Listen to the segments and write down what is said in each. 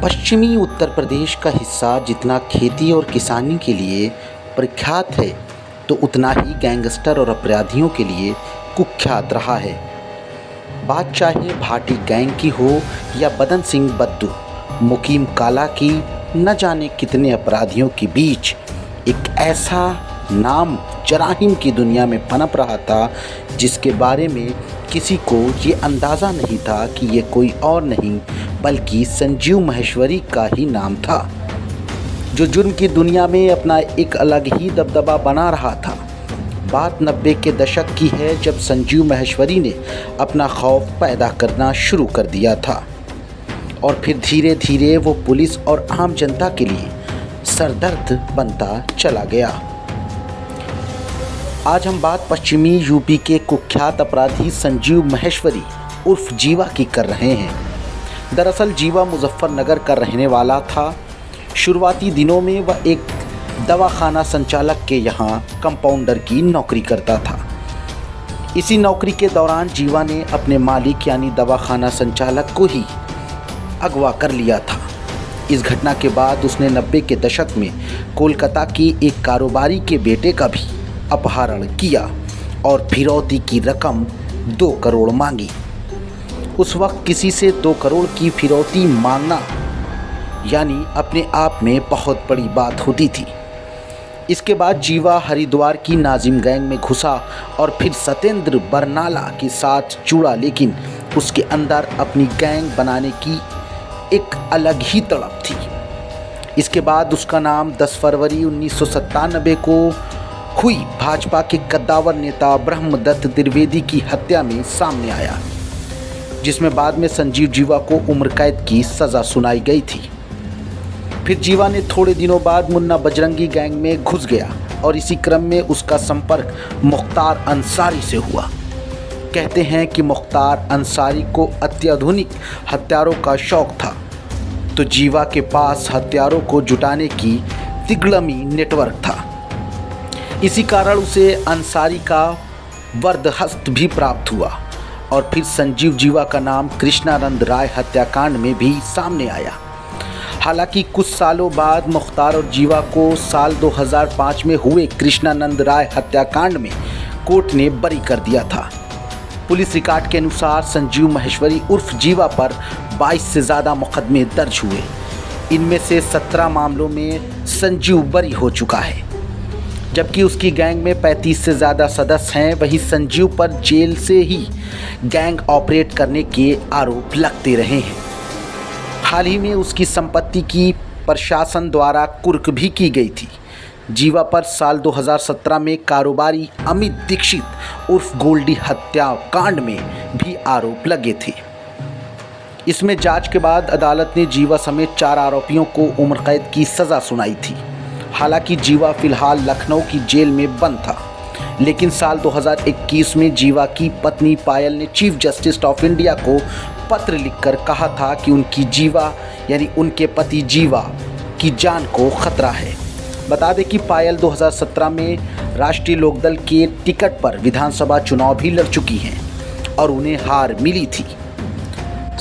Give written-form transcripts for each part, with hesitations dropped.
पश्चिमी उत्तर प्रदेश का हिस्सा जितना खेती और किसानी के लिए प्रख्यात है, तो उतना ही गैंगस्टर और अपराधियों के लिए कुख्यात रहा है। बात चाहे भाटी गैंग की हो या बदन सिंह बद्दू, मुकीम काला की, न जाने कितने अपराधियों के बीच एक ऐसा नाम जराहिम की दुनिया में पनप रहा था, जिसके बारे में किसी को ये अंदाज़ा नहीं था कि ये कोई और नहीं बल्कि संजीव माहेश्वरी का ही नाम था, जो जुर्म की दुनिया में अपना एक अलग ही दबदबा बना रहा था। बात 90 के दशक की है, जब संजीव माहेश्वरी ने अपना खौफ पैदा करना शुरू कर दिया था और फिर धीरे धीरे वो पुलिस और आम जनता के लिए सरदर्द बनता चला गया। आज हम बात पश्चिमी यूपी के कुख्यात अपराधी संजीव माहेश्वरी उर्फ जीवा की कर रहे हैं। दरअसल जीवा मुजफ्फरनगर का रहने वाला था। शुरुआती दिनों में वह एक दवाखाना संचालक के यहाँ कंपाउंडर की नौकरी करता था। इसी नौकरी के दौरान जीवा ने अपने मालिक यानी दवाखाना संचालक को ही अगवा कर लिया था। इस घटना के बाद उसने 90 के दशक में कोलकाता की एक कारोबारी के बेटे का भी अपहरण किया और फिरौती की रकम 2 करोड़ मांगी। उस वक्त किसी से 2 करोड़ की फिरौती मांगना यानी अपने आप में बहुत बड़ी बात होती थी। इसके बाद जीवा हरिद्वार की नाजिम गैंग में घुसा और फिर सत्येंद्र बरनाला के साथ जुड़ा, लेकिन उसके अंदर अपनी गैंग बनाने की एक अलग ही तड़प थी। इसके बाद उसका नाम 10 फरवरी 1997 को हुई भाजपा के कद्दावर नेता ब्रह्मदत्त द्विवेदी की हत्या में सामने आया, जिसमें बाद में संजीव जीवा को उम्र कैद की सज़ा सुनाई गई थी। फिर जीवा ने थोड़े दिनों बाद मुन्ना बजरंगी गैंग में घुस गया और इसी क्रम में उसका संपर्क मुख्तार अंसारी से हुआ। कहते हैं कि मुख्तार अंसारी को अत्याधुनिक हथियारों का शौक था, तो जीवा के पास हथियारों को जुटाने की तिगड़मी नेटवर्क था। इसी कारण उसे अंसारी का वरदहस्त भी प्राप्त हुआ और फिर संजीव जीवा का नाम कृष्णानंद राय हत्याकांड में भी सामने आया। हालांकि कुछ सालों बाद मुख्तार और जीवा को साल 2005 में हुए कृष्णानंद राय हत्याकांड में कोर्ट ने बरी कर दिया था। पुलिस रिकॉर्ड के अनुसार संजीव माहेश्वरी उर्फ जीवा पर 22 से ज़्यादा मुकदमे दर्ज हुए। इनमें से 17 मामलों में संजीव बरी हो चुका है, जबकि उसकी गैंग में 35 से ज़्यादा सदस्य हैं। वहीं संजीव पर जेल से ही गैंग ऑपरेट करने के आरोप लगते रहे हैं। हाल ही में उसकी संपत्ति की प्रशासन द्वारा कुर्क भी की गई थी। जीवा पर साल 2017 में कारोबारी अमित दीक्षित उर्फ गोल्डी हत्याकांड में भी आरोप लगे थे। इसमें जांच के बाद अदालत ने जीवा समेत 4 आरोपियों को उम्र कैद की सज़ा सुनाई थी। हालांकि जीवा फिलहाल लखनऊ की जेल में बंद था, लेकिन साल 2021 में जीवा की पत्नी पायल ने चीफ जस्टिस ऑफ इंडिया को पत्र लिखकर कहा था कि उनके पति जीवा की जान को खतरा है। बता दें कि पायल 2017 में राष्ट्रीय लोकदल के टिकट पर विधानसभा चुनाव भी लड़ चुकी हैं और उन्हें हार मिली थी।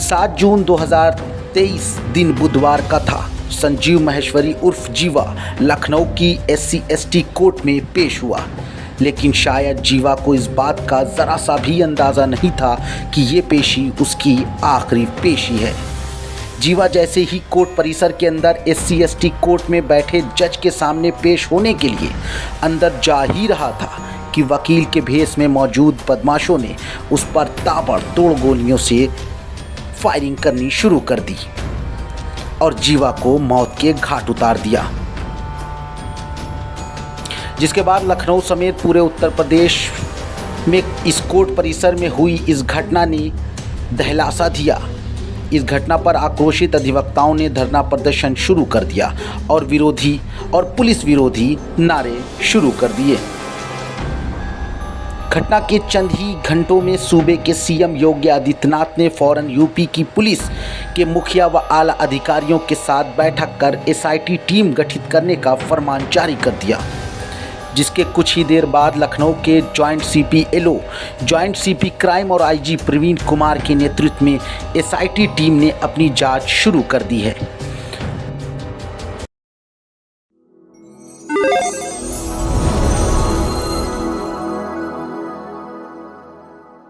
7 जून 2023 दिन बुधवार का था। संजीव माहेश्वरी उर्फ जीवा लखनऊ की SC/ST कोर्ट में पेश हुआ, लेकिन शायद जीवा को इस बात का ज़रा सा भी अंदाज़ा नहीं था कि ये पेशी उसकी आखिरी पेशी है। जीवा जैसे ही कोर्ट परिसर के अंदर SC/ST कोर्ट में बैठे जज के सामने पेश होने के लिए अंदर जा ही रहा था कि वकील के भेष में मौजूद बदमाशों ने उस पर ताबड़तोड़ गोलियों से फायरिंग करनी शुरू कर दी और जीवा को मौत के घाट उतार दिया। जिसके बाद लखनऊ समेत पूरे उत्तर प्रदेश में इस कोर्ट परिसर में हुई इस घटना ने दहलासा दिया। इस घटना पर आक्रोशित अधिवक्ताओं ने धरना प्रदर्शन शुरू कर दिया और पुलिस विरोधी नारे शुरू कर दिए। घटना के चंद ही घंटों में सूबे के CM योगी आदित्यनाथ ने फौरन यूपी की पुलिस के मुखिया व आला अधिकारियों के साथ बैठक कर SIT टीम गठित करने का फरमान जारी कर दिया, जिसके कुछ ही देर बाद लखनऊ के joint CP LO, joint CP crime और IG प्रवीण कुमार के नेतृत्व में SIT टीम ने अपनी जांच शुरू कर दी है।